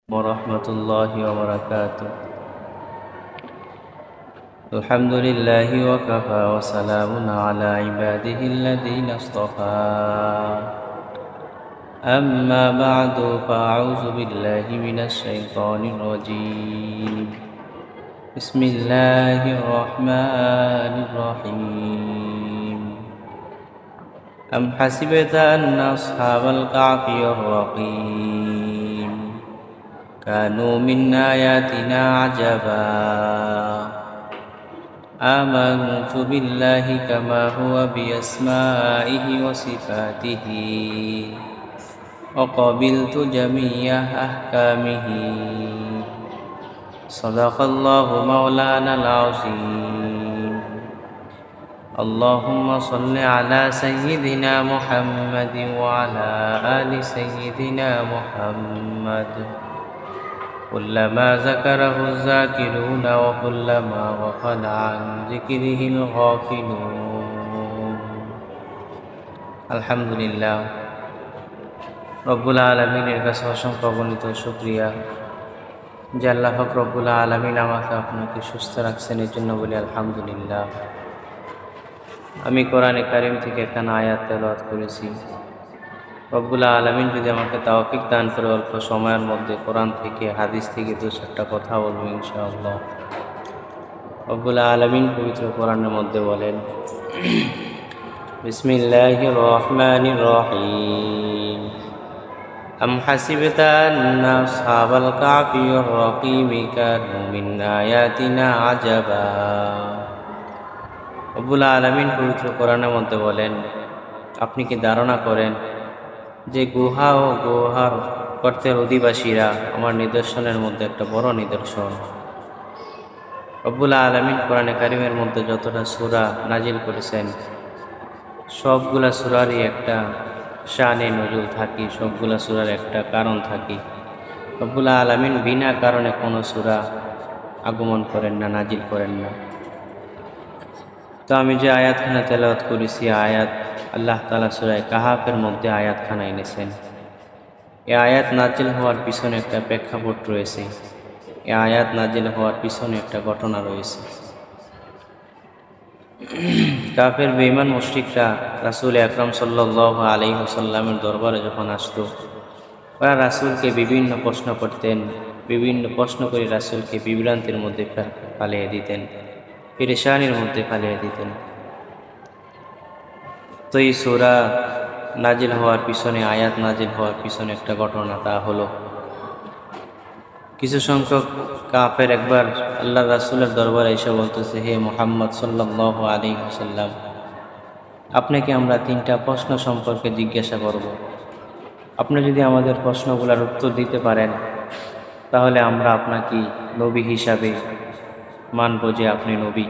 ورحمة الله وبركاته. الحمد لله وكفى وسلام على عباده الذين اصطفى. أما بعد فأعوذ بالله من الشيطان الرجيم. بسم الله الرحمن الرحيم. أم حسبت أن أصحاب الكهف والرقيم كانوا من آياتنا عجبا آمنت بالله كما هو بأسمائه وصفاته وقبلت جميع أحكامه. صدق الله مولانا العظيم. اللهم صل على سيدنا محمد وعلى آل سيدنا محمد كلما ذكره الذاكرون وكلما غفل عن ذكره الغافلون. আলহামদুলিল্লাহ, রব্বুল আলামিনের কাছে অসংখ্য অগণিত শুকরিয়া যে আল্লাহ রব্বুল আলামিন আমাকে আপনাকে সুস্থ রাখছেন, এর জন্য বলি আলহামদুলিল্লাহ। আমি কোরআনে কারিম থেকে একখানা আয়াত তেলাওয়াত করেছি। রব্বুল আলামিন যদি আমাকে তাওফিক দান করে অল্প সময়ের মধ্যে কোরআন থেকে হাদিস থেকে দু চারটা কথা বলবো ইনশাআল্লাহ। রব্বুল আলামিন পবিত্র কোরআনের মধ্যে বলেন, বিসমিল্লাহির রহমানির রহিম। আম হাসিবতা আন্না আসহাবাল কাহফি ওয়ার রাকিমি কানু মিন আয়াতিনা আজাবা। রব্বুল আলামিন পবিত্র কোরআনের মধ্যে বলেন, আপনি কি ধারণা করেন যে গুহা ও গুহার গর্তের অধিবাসীরা আমার নিদর্শনের মধ্যে একটা বড় নিদর্শন। রব্বুল আলামিন কোরআনে কারিমের মধ্যে যতটা সূরা নাজিল করেছেন, সবগুলা সূরারই একটা শানে নজুল থাকে, সবগুলা সূরার একটা কারণ থাকে। রব্বুল আলামিন বিনা কারণে কোনো সূরা আগমন করেন না, নাজিল করেন না। তো আমি যে আয়াতখানা তেলাওয়াত করেছি, আয়াত আল্লাহ তাআলা সূরা কাহাফের মধ্যে আয়াতখানা এনেছেন। এই আয়াত নাজিল হওয়ার পিছনে একটা প্রেক্ষাপট রয়েছে, এই আয়াত নাজিল হওয়ার পিছনে একটা ঘটনা রয়েছে। কাফের বেঈমান মুশরিকরা রাসূল আকরাম সাল্লাল্লাহু আলাইহি ওয়াসাল্লামের দরবারে যখন আসতো, ওরা রাসূলকে বিভিন্ন প্রশ্ন করতেন, বিভিন্ন প্রশ্ন করে রাসূলকে বিভ্রান্তির মধ্যে ফালিয়ে দিতেন, পেরেশানির মধ্যে ফালিয়ে দিতেন। তো এই সূরা নাজিল হওয়ার পিছনে, আয়াত নাজিল হওয়ার পিছনে একটা ঘটনা, তা হলো কিছু সংখ্যক কাফের একবার আল্লাহ রাসূলের দরবারে এসে বলতেছে, হে মুহাম্মদ সাল্লাল্লাহু আলাইহি ওয়াসাল্লাম, আপনাকে আমরা 3টা প্রশ্ন সম্পর্কে জিজ্ঞাসা করব। আপনি যদি আমাদের প্রশ্নগুলোর উত্তর দিতে পারেন, তাহলে আমরা আপনাকে নবী হিসাবে মানব, যে আপনি নবী,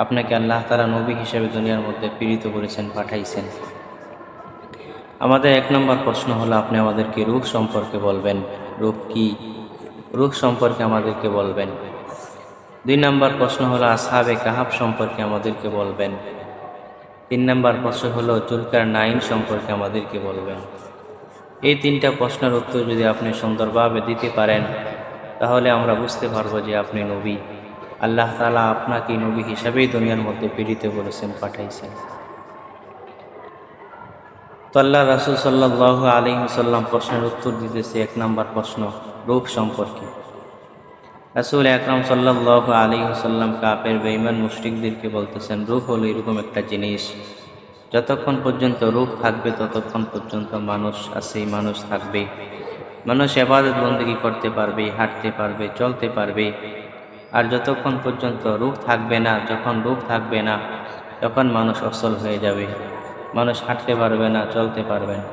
আপনাকে আল্লাহ তাআলা নবী হিসাবে দুনিয়ার মধ্যে প্রেরিত করেছেন, পাঠাইছেন। আমাদের 1 নম্বর প্রশ্ন হলো, আপনি আমাদেরকে রূহ সম্পর্কে বলবেন। রূহ কি? রূহ সম্পর্কে আমাদেরকে বলবেন। 2 নম্বর প্রশ্ন হলো, আসহাবে কাহাফ সম্পর্কে আমাদেরকে বলবেন। 3 নম্বর প্রশ্ন হলো, যুলকারনাইন সম্পর্কে আমাদেরকে বলবেন। এই 3টা প্রশ্নের উত্তর যদি আপনি সুন্দরভাবে দিতে পারেন, তাহলে আমরা বুঝতে পারবো যে আপনি নবী। আল্লাহ তাআলা আপনাকে নবী হিসাবেই দুনিয়ার মধ্যে প্রেরিত করেছেন, পাঠাইছেন। তো আল্লাহ রাসূল সাল্লাল্লাহু আলাইহি ওয়াসাল্লাম প্রশ্নের উত্তর দিতেছে। 1 নম্বর প্রশ্ন রূহ সম্পর্কে। রাসূল আকরাম সাল্লাল্লাহু আলাইহি ওয়াসাল্লাম কাফের বেঈমান মুশরিকদেরকে বলতেছেন, রূহ হলো এরকম একটা জিনিস, যতক্ষণ পর্যন্ত রূহ থাকবে ততক্ষণ পর্যন্ত মানুষ আছে, মানুষ থাকবে, মানুষ ইবাদত বন্দেগী করতে পারবে, হাঁটতে পারবে, চলতে পারবে। আর যতক্ষণ পর্যন্ত রূহ থাকবে না, যখন রূহ থাকবে না, তখন মানুষ অচল হয়ে যাবে, মানুষ হাঁটতে পারবে না, চলতে পারবে না।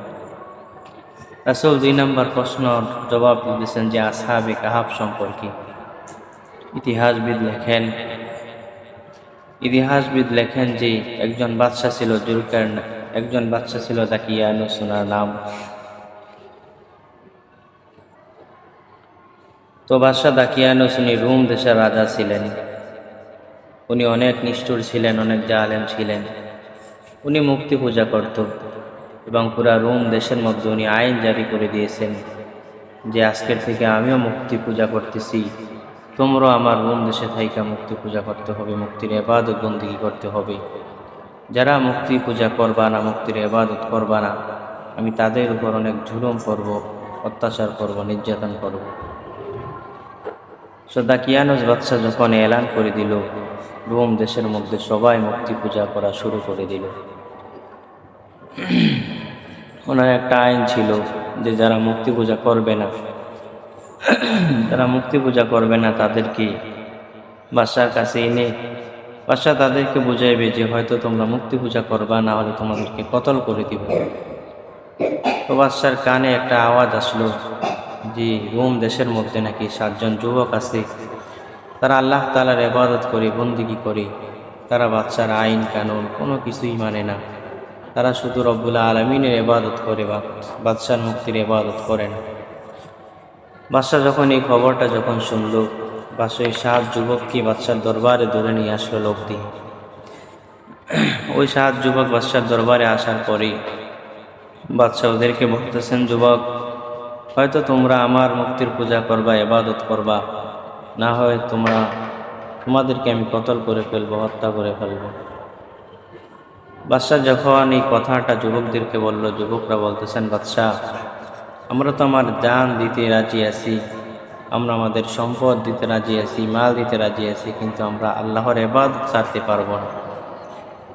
রাসূল 2 নম্বর প্রশ্ন জবাব দিয়েছেন যে আসহাবে কাহাফ সম্পর্কে। ইতিহাসবিদ লেখেন যে একজন বাদশা ছিল জুলকারনাইন, একজন বাদশা ছিল দাকিয়ানুস ওনার নাম। তো বাদশা দাকিয়ানুস উনি রোম দেশের রাজা ছিলেন। উনি অনেক নিষ্ঠুর ছিলেন, অনেক জালেম ছিলেন। উনি মুক্তি পূজা করত এবং পুরা রোম দেশের মধ্যে উনি আইন জারি করে দিয়েছেন যে আজকের থেকে আমিও মূর্তি পূজা করতেছি, তোমরাও আমার রুম দেশে থাইকা মূর্তি পূজা করতে হবে, মূর্তির ইবাদত বন্দেগী করতে হবে। যারা মূর্তি পূজা করবা না, মূর্তির ইবাদত করবা না, আমি তাদের উপর অনেক জুলুম করব, অত্যাচার করব, নির্যাতন করব। দাকিয়ানুস বাদশা যখন এলান করে দিল, রোম দেশের মধ্যে সবাই মূর্তি পূজা করা শুরু করে দিল। ওনার একটা আইন ছিল যে যারা মূর্তি পূজা করবে না, তাদেরকে বাদশার কাছে এনে বাদশা তাদেরকে বুঝাইবে যে হয়তো তোমরা মূর্তি পূজা করবা, না হলে তোমাদেরকে কতল করে দিব। তো বাদশার কানে একটা আওয়াজ আসলো যে রোম দেশের মধ্যে নাকি 7 জন যুবক আছে, তারা আল্লাহ তাআলার ইবাদত করে, বন্দেগী করে, তারা বাদশার আইন কানুন কোনো কিছুই মানে না, তারা শুধু রব্বুল আলামিনের ইবাদত করে, বাদশার মুক্তির ইবাদত করে না। বাদশা যখন এই খবরটা শুনল, বাদশা ওই 7 যুবককে বাদশার দরবারে ধরে নিয়ে আসলো লোক দিয়ে। ওই 7 যুবক বাদশার দরবারে আসার পরে বাদশা ওদেরকে বলতেছেন, যুবক, হয়তো তোমরা আমার মুক্তির পূজা করবা, ইবাদত করবা, না হয় তোমাদেরকে আমি কতল করে ফেলবো, হত্যা করে ফেলবো। বাদশা যখন এই কথাটা যুবকদেরকে বলল, যুবকরা বলতেছেন, বাদশা, আমরা তো আমার জান দিতে রাজি আছি, আমরা আমাদের সম্পদ দিতে রাজি আছি, মাল দিতে রাজি আছি, কিন্তু আমরা আল্লাহর ইবাদত ছাড়তে পারবো না।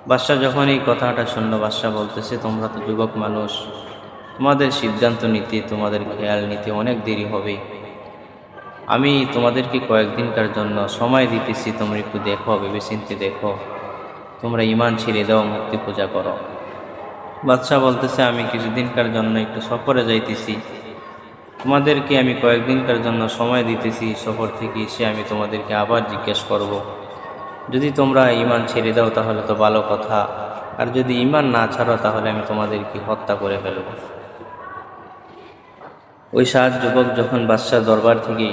বাদশা যখন এই কথাটা শুনল, বাদশা বলতেছে, তোমরা তো যুবক মানুষ, তোমাদের সিদ্ধান্ত নিতে, তোমাদের খেয়াল নিতে অনেক দেরি হবে। আমি তোমাদেরকে কয়েকদিনকার জন্য সময় দিতেছি, তোমরা একটু দেখো, ভেবেচিন্তে দেখো, তোমরা ঈমান ছেড়ে দাও, মূর্তি পূজা করো। বাদশা বলতেছে, আমি কিছুদিনকার জন্য একটু সফরে যাইতেছি, তোমাদেরকে আমি কয়েকদিনকার জন্য সময় দিতেছি, সফর থেকে এসে আমি তোমাদেরকে আবার জিজ্ঞেস করব। যদি তোমরা ঈমান ছেড়ে দাও তাহলে তো ভালো কথা, আর যদি ঈমান না ছাড়ো তাহলে আমি তোমাদেরকে হত্যা করে ফেলব। ওই 7 যুবক যখন বাদশার দরবার থেকে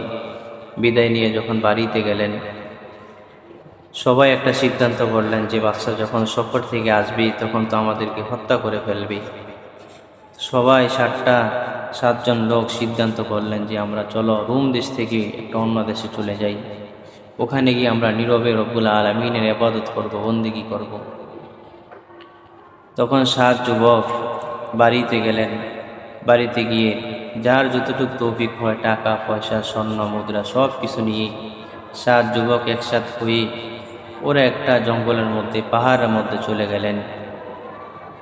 বিদায় নিয়ে যখন বাড়িতে গেলেন, সবাই একটা সিদ্ধান্ত করলেন যে বাদশা যখন সফর থেকে আসবি তখন তো আমাদেরকে হত্যা করে ফেলবি। সবাই 7 জন লোক সিদ্ধান্ত করলেন যে আমরা চলো রোম দেশ থেকে একটা অন্য দেশে চলে যাই, ওখানে গিয়ে আমরা নীরবে রব্বুল আলামিনের ইবাদত করব, বন্দেগী করব। তখন 7 যুবক বাড়িতে গেলেন। বাড়িতে গিয়ে যার যতটুকু তৌফিক হয়, টাকা পয়সা, স্বর্ণ মুদ্রা সব কিছু নিয়ে 7 যুবক একসাথে হয়ে ওরা একটা জঙ্গলের মধ্যে, পাহাড়ের মধ্যে চলে গেলেন।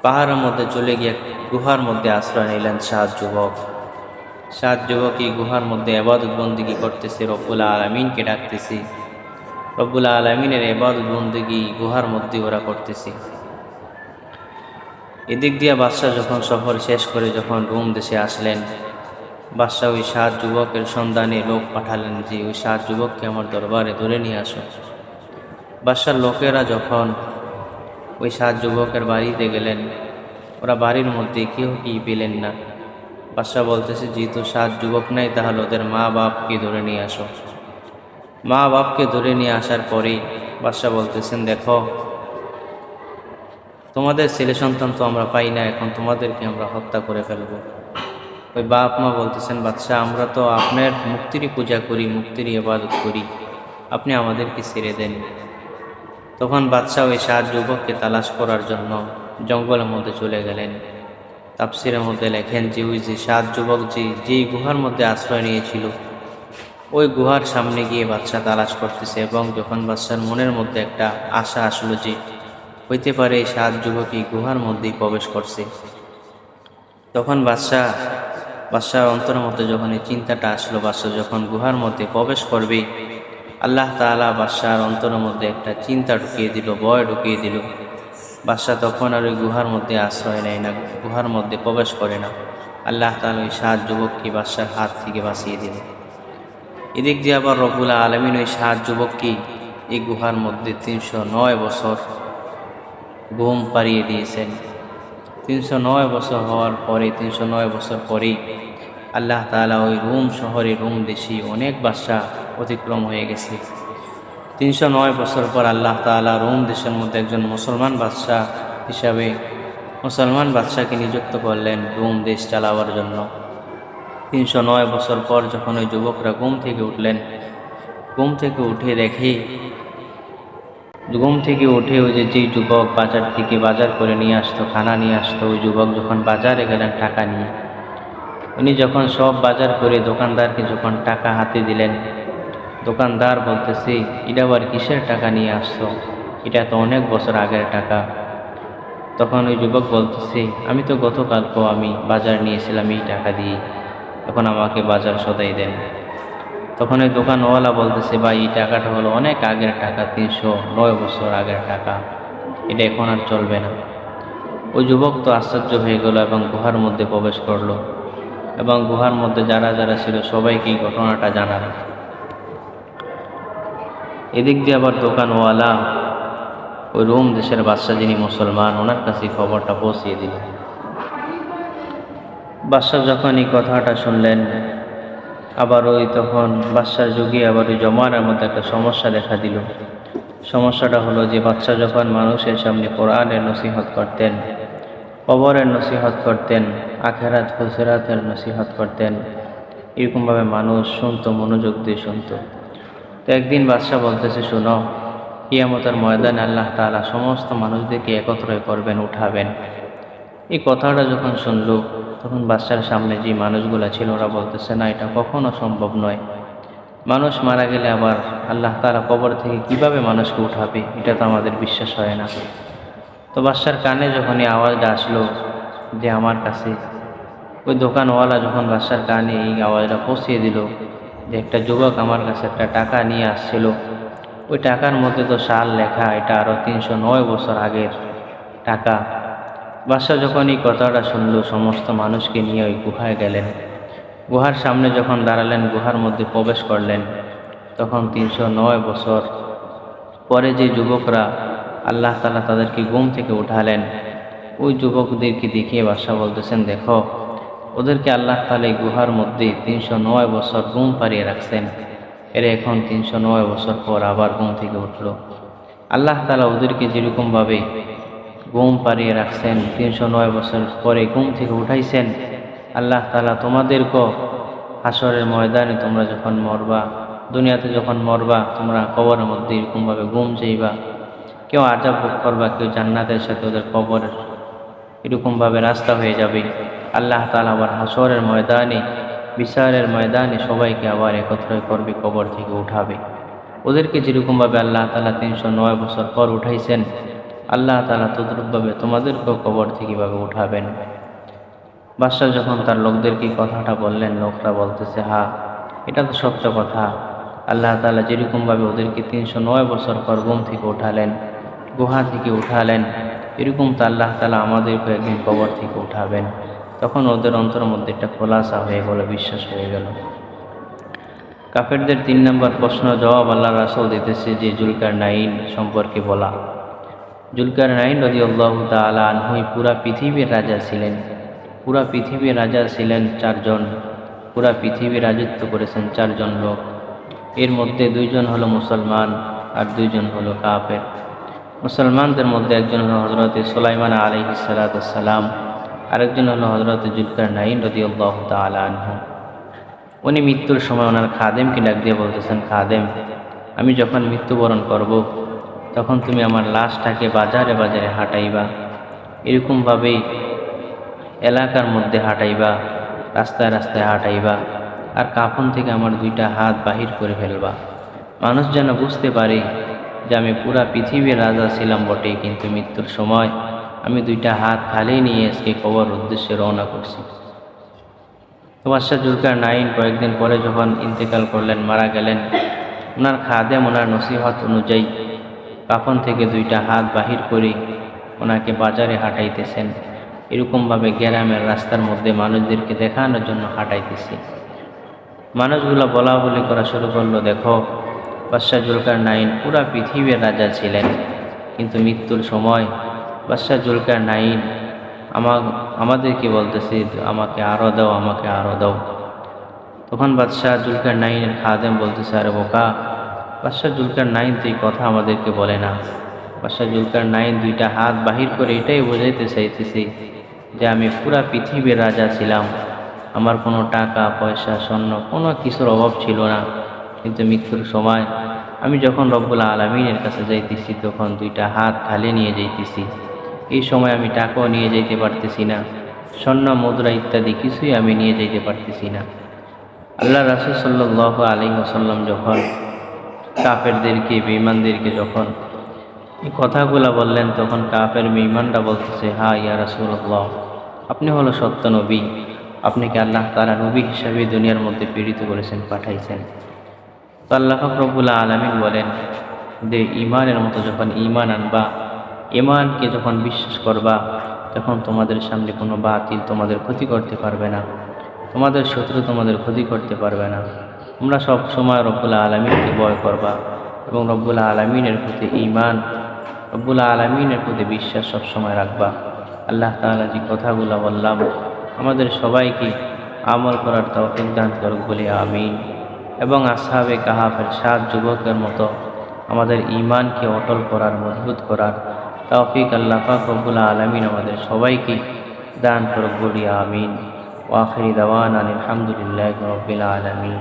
পাহাড়ের মধ্যে চলে গিয়ে গুহার মধ্যে আশ্রয় নিলেন 7 যুবক। 7 যুবক এই গুহার মধ্যে ইবাদত বন্দেগী করতেছে, রব্বুল আলামিনকে ডাকতেছে। রব্বুল আলামিনের ইবাদত বন্দেগী গুহার মধ্যে ওরা করতেছে। এদিক দিয়ে বাদশা যখন সফর শেষ করে যখন রোম দেশে আসলেন, বাদশা ওই 7 যুবকের সন্ধানে লোক পাঠালেন যে ওই 7 যুবককে আমার দরবারে ধরে নিয়ে আসো। বাদশার লোকেরা যখন ওই 7 যুবকের বাড়িতে গেলেন, ওরা বাড়ির মধ্যে কেউ কি পেলেন না। বাদশা বলতেছে, যেহেতু 7 যুবক নাই, তাহলে ওদের মা বাপকে ধরে নিয়ে আসো। মা বাপকে ধরে নিয়ে আসার পরেই বাদশা বলতেছেন, দেখো, তোমাদের ছেলে সন্তান তো আমরা পাই না, এখন তোমাদেরকে আমরা হত্যা করে ফেলব। ওই বাপ মা বলতেছেন, বাদশা, আমরা তো আপনার মুক্তিরই পূজা করি, মুক্তিরই ইবাদত করি, আপনি আমাদেরকে ছেড়ে দেন। তখন বাদশা ওই 7 যুবককে তালাশ করার জন্য জঙ্গলের মধ্যে চলে গেলেন। তাফসিরের মধ্যে লেখেন যে ওই যে 7 যুবক যেই গুহার মধ্যে আশ্রয় নিয়েছিল, ওই গুহার সামনে গিয়ে বাদশা তালাশ করতেছে, এবং যখন বাদশার মনের মধ্যে একটা আশা আসলো যে হইতে পারে এই 7 যুবক এই গুহার মধ্যেই প্রবেশ করছে, তখন বাদশার অন্তরের মধ্যে যখন এই চিন্তাটা আসলো, বাদশা যখন গুহার মধ্যে প্রবেশ করবে, আল্লাহ তাআলা বাদশার অন্তরের মধ্যে একটা চিন্তা ঢুকিয়ে দিল, ভয় ঢুকিয়ে দিল। বাদশা তখন আর ওই গুহার মধ্যে আশ্রয় নেয় না, গুহার মধ্যে প্রবেশ করে না। আল্লাহ তাআলা ওই 7 যুবককে বাদশার হাত থেকে বাঁচিয়ে দিল। এদিক দিয়ে আবার রব্বুল আলামিন ওই 7 যুবককে এই গুহার মধ্যে 309 বছর ঘুম পাড়িয়ে দিয়েছেন। 309 বছর হওয়ার পরে, 309 বছর পরেই আল্লাহ তাআলা ওই রোম শহরে, রোম দেশে অনেক বাদশা অতিক্রম হয়ে গেছে। 309 বছর পর আল্লাহ তাআলা রোম দেশের মধ্যে একজন মুসলমান বাদশা হিসাবে মুসলমান বাদশাকে নিযুক্ত করলেন রোম দেশ চালাবার জন্য। 309 বছর পর যখন ওই যুবকরা ঘুম থেকে উঠলেন, ঘুম থেকে উঠে দেখে, ঘুম থেকে উঠে ওই যেই যুবক বাজার থেকে বাজার করে নিয়ে আসতো, খানা নিয়ে আসতো, ওই যুবক যখন বাজারে গেলেন টাকা নিয়ে, উনি যখন সব বাজার করে দোকানদারকে যখন টাকা হাতে দিলেন, দোকানদার বলতেছে, এটা আবার কিসের টাকা নিয়ে আসছো, এটা তো অনেক বছর আগের টাকা। তখন ওই যুবক বলতেছে, আমি তো গতকালকেও আমি বাজার নিয়েছিলাম এই টাকা দিয়ে, এখন আমাকে বাজার সদাই দেন। তখন ওই দোকানওয়ালা বলতেছে, ভাই এই টাকাটা হলো অনেক আগের টাকা, 309 বছর আগের টাকা, এটা এখন আর চলবে না। ওই যুবক তো আশ্চর্য হয়ে গেল এবং গুহার মধ্যে প্রবেশ করলো, এবং গুহার মধ্যে যারা যারা ছিল সবাইকে এই ঘটনাটা জানাল। এদিক দিয়ে আবার দোকানওয়ালা ওই রোম দেশের বাদশা যিনি মুসলমান, ওনার কাছে খবরটা পৌঁছিয়ে দিল। বাদশা যখন এই কথাটা শুনলেন, আবার ওই তখন বাদশার যুগে আবার ওই জমানার মধ্যে একটা সমস্যা দেখা দিল। সমস্যাটা হলো যে বাদশা যখন মানুষের সামনে কোরআনের নসিহত করতেন, কবরের নসিহত করতেন, আখেরাত খুসরাতের নসিহত করতেন, এরকমভাবে মানুষ শুনতো, মনোযোগ দিয়ে শুনতো। তো একদিন বাদশা বলতেছে, শোনো, কিয়ামতের ময়দানে আল্লাহ তাআলা সমস্ত মানুষদেরকে একত্র করবেন, উঠাবেন। এই কথাটা যখন শুনলো, তখন বাদশার সামনে যে মানুষগুলো ছিল ওরা বলতেছে, না, এটা কখনো সম্ভব নয়। মানুষ মারা গেলে আবার আল্লাহ তাআলা কবর থেকে কিভাবে মানুষকে উঠাবে, এটা তো আমাদের বিশ্বাস হয় না। তো বাদশার কানে যখন এই আওয়াজটা আসলো যে আমার কাছে, ওই দোকানওয়ালা যখন বাদশার কানে এই আওয়াজটা পৌঁছিয়ে দিল যে একটা যুবক আমার কাছে একটা টাকা নিয়ে আসছিল, ওই টাকার মধ্যে তো সাল লেখা, এটা আরও 309 বছর আগের টাকা। বাদশা যখন এই কথাটা শুনলো, সমস্ত মানুষকে নিয়ে ওই গুহায় গেলেন। গুহার সামনে যখন দাঁড়ালেন, গুহার মধ্যে প্রবেশ করলেন, তখন 309 বছর পরে যে যুবকরা আল্লাহ তাআলা তাদেরকে ঘুম থেকে উঠালেন, ওই যুবকদেরকে দেখিয়ে বাদশা বলতেছেন, দেখো, ওদেরকে আল্লাহ তাআলা এই গুহার মধ্যে 309 বছর ঘুম পাড়িয়ে রাখছেন, এরা এখন 309 বছর পর আবার ঘুম থেকে উঠল। আল্লাহ তাআলা ওদেরকে যেরকমভাবে ঘুম পাড়িয়ে রাখছেন, 309 বছর পরে ঘুম থেকে উঠাইছেন, আল্লাহ তাআলা তোমাদেরকেও হাসরের ময়দানে তোমরা যখন মরবা, দুনিয়াতে যখন মরবা, তোমরা কবরের মধ্যে এরকমভাবে ঘুম যাইবা, কেউ আযাব ভোগ করবা, কেউ জান্নাতের সাথে ওদের কবরের এরকমভাবে রাস্তা হয়ে যাবে। আল্লাহ তাআলা আবার হাসরের ময়দানে, বিচারের ময়দানে সবাইকে আবার একত্র করবে, কবর থেকে উঠাবে। ওদেরকে যেরকমভাবে আল্লাহ তাআলা 309 বছর পর উঠাইছেন, আল্লাহ তাআলা তদ্রূপভাবে তোমাদেরকেও কবর থেকে ভাবে উঠাবেন। বাদশা যখন তার লোকদেরকে কথাটা বললেন, লোকরা বলতেছে, হ্যাঁ, এটা তো সত্য কথা। আল্লাহ তাআলা যেরকমভাবে ওদেরকে 309 বছর পর ঘুম থেকে উঠালেন, গুহা থেকে উঠালেন, এরকম তো আল্লাহ তাআলা আমাদেরকে একদিন কবর থেকে উঠাবেন। তখন ওদের অন্তরের মধ্যে একটা খোলাসা হয়ে গেল, বিশ্বাস হয়ে গেল। কাফেরদের 3 নম্বর প্রশ্ন জবাব আল্লাহ রাসূল দিতেছে যে জুলকারনাইন সম্পর্কে বলা। জুলকারনাইন রাদিয়াল্লাহু তাআলা আনহু পুরা পৃথিবীর রাজা ছিলেন। পুরা পৃথিবীর রাজা ছিলেন 4 জন। পুরা পৃথিবী রাজত্ব করেছেন 4 জন লোক। এর মধ্যে 2 জন হলো মুসলমান আর 2 জন হলো কাফের। মুসলমানদের মধ্যে একজন হলো হযরত সুলাইমান আলাইহিস সালাতু ওয়াস সালাম, আরেকজন হলো হযরত জুলকারনাইন রাদিয়াল্লাহু তাআলা আনহু। উনি মৃত্যুর সময় ওনার খাদেমকে ডাক দিয়ে বলতেছেন, খাদেম, আমি যখন মৃত্যুবরণ করব, তখন তুমি আমার লাশটাকে বাজারে বাজারে হাঁটাইবা, এরকমভাবেই এলাকার মধ্যে হাঁটাইবা, রাস্তায় রাস্তায় হাঁটাইবা, আর কাফন থেকে আমার 2টা হাত বাহির করে ফেলবা। মানুষ যেন বুঝতে পারে যে আমি পুরা পৃথিবীর রাজা ছিলাম বটে, কিন্তু মৃত্যুর সময় আমি 2টা হাত খালি নিয়ে আজকে কবর উদ্দেশ্যে রওনা করছি। তো বাদশা জুলকারনাইন কয়েকদিন পরে যখন ইন্তেকাল করলেন, মারা গেলেন, ওনার খাদেম ওনার নসিহত অনুযায়ী কাফন থেকে 2টা হাত বাহির করে ওনাকে বাজারে হাঁটাইতেছেন, এরকমভাবে গ্রামের রাস্তার মধ্যে মানুষদেরকে দেখানোর জন্য হাঁটাইতেছে। মানুষগুলো বলা বলি করা শুরু করলো, দেখো, বাদশা জুলকারনাইন পুরা পৃথিবীর রাজা ছিলেন, কিন্তু মৃত্যুর সময় বাদশা জুলকারনাইন আমাদেরকে বলতেছে, আমাকে আরও দাও, আমাকে আরও দাও। তখন বাদশাহ জুলকারনাইনের খাদেম বলতেছে, আরে বোকা, বাদশাহ জুলকারনাইন তো এই কথা আমাদেরকে বলে না। বাদশাহ জুলকারনাইন 2টা হাত বাহির করে এটাই বোঝাইতে চাইতেছি যে আমি পুরা পৃথিবীর রাজা ছিলাম, আমার কোনো টাকা পয়সা স্বর্ণ কোনো কিছুর অভাব ছিল না, কিন্তু মৃত্যুর সময় আমি যখন রব্বুল আলামিনের কাছে যাইতেছি তখন দুইটা হাত খালি নিয়ে যাইতেছি। এই সময় আমি টাকাও নিয়ে যাইতে পারতেছি না, স্বর্ণ মুদ্রা ইত্যাদি কিছুই আমি নিয়ে যাইতে পারতেছি না। আল্লাহ রাসূল সাল্লাল্লাহু আলাইহি ওয়াসাল্লাম যখন কাফেরদেরকে বেঈমানদেরকে যখন এই কথাগুলা বললেন, তখন কাফের বেঈমানরা বলতেছে, হ্যাঁ ইয়া রাসূলুল্লাহ, আপনি হলো সত্য নবী, আপনাকে আল্লাহ তাআলা নবী হিসাবে দুনিয়ার মধ্যে প্রেরিত করেছেন, পাঠাইছেন। তো আল্লাহ পাক রব্বুল আলামিন বলেন যে ঈমানের মতো যখন ঈমান আনবা, ঈমানকে যখন বিশ্বাস করবা, তখন তোমাদের সামনে কোনো বাতিল তোমাদের ক্ষতি করতে পারবে না, তোমাদের শত্রু তোমাদের ক্ষতি করতে পারবে না। তোমরা সব সময় রব্বুল আলামিনকে ভয় করবা এবং রব্বুল আলামিনের প্রতি ঈমান, রব্বুল আলামিনের প্রতি বিশ্বাস সব সময় রাখবা। আল্লাহ তাআলা যে কথাগুলো বললাম আমাদের সবাইকে আমল করার তৌফিক দান করুক বলে আমিন। এবং আসহাবে কাহাফের 7 যুবকের মতো আমাদের ঈমানকে অটল করার, মজবুত করার তৌফিক আল্লাহ পাক রব্বুল আলামিন আমাদের সবাইকে দান করুক বলে আমিন। ওয়া আখিরি দাওয়ানা আলহামদুলিল্লাহি রাব্বিল আলামিন।